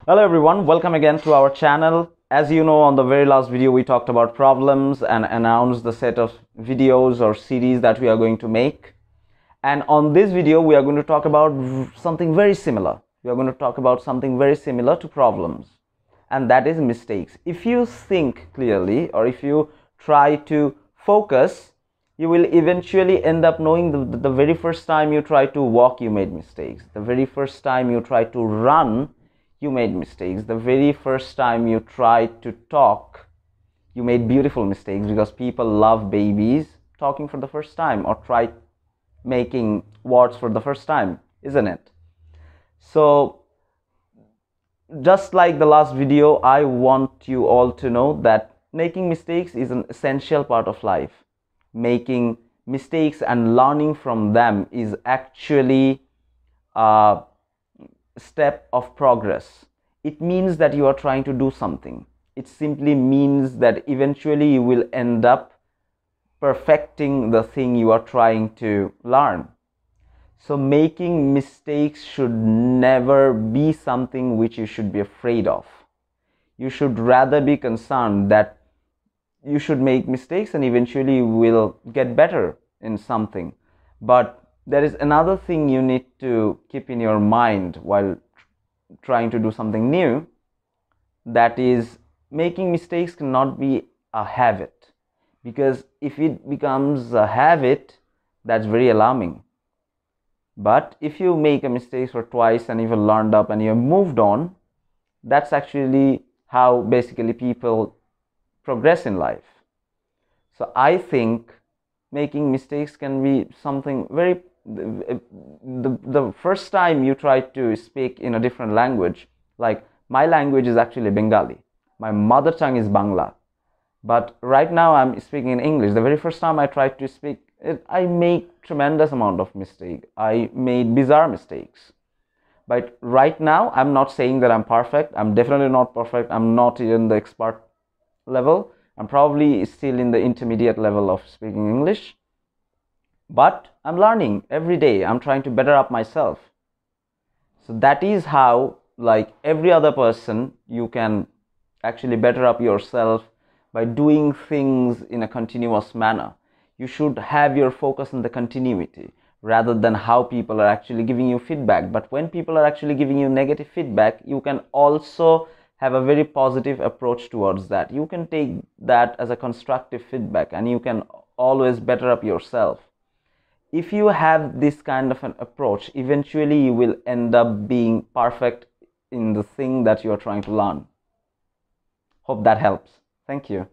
Hello everyone, welcome again to our channel. As you know, on the very last video we talked about problems and announced the set of videos or series that we are going to make. And on this video we are going to talk about something very similar. We are going to talk about something very similar to problems, and that is mistakes. If you think clearly, or if you try to focus, you will eventually end up knowing the very first time you try to walk, you made mistakes. The very first time you try to run, you made mistakes. The very first time you tried to talk, you made beautiful mistakes, because people love babies talking for the first time or try making words for the first time, isn't it? So just like the last video, I want you all to know that making mistakes is an essential part of life. Making mistakes and learning from them is actually a step of progress. It means that you are trying to do something. It simply means that eventually you will end up perfecting the thing you are trying to learn. So making mistakes should never be something which you should be afraid of. You should rather be concerned that you should make mistakes and eventually you will get better in something. But there is another thing you need to keep in your mind while trying to do something new. That is, making mistakes cannot be a habit, because if it becomes a habit, that's very alarming. But if you make a mistake for twice and you've learned up and you've moved on, that's actually how basically people progress in life. So I think making mistakes can be something very the first time you try to speak in a different language, like my language is actually Bengali, my mother tongue is Bangla, but right now I'm speaking in English. The very first time I tried to speak it, I make tremendous amount of mistake. I made bizarre mistakes. But right now I'm not saying that I'm perfect. I'm definitely not perfect. I'm not in the expert level. I'm probably still in the intermediate level of speaking English. But I'm learning every day. I'm trying to better up myself. So that is how, like every other person, you can actually better up yourself by doing things in a continuous manner. You should have your focus on the continuity rather than how people are actually giving you feedback. But when people are actually giving you negative feedback, you can also have a very positive approach towards that. You can take that as a constructive feedback and you can always better up yourself. If you have this kind of an approach, eventually you will end up being perfect in the thing that you are trying to learn. Hope that helps. Thank you.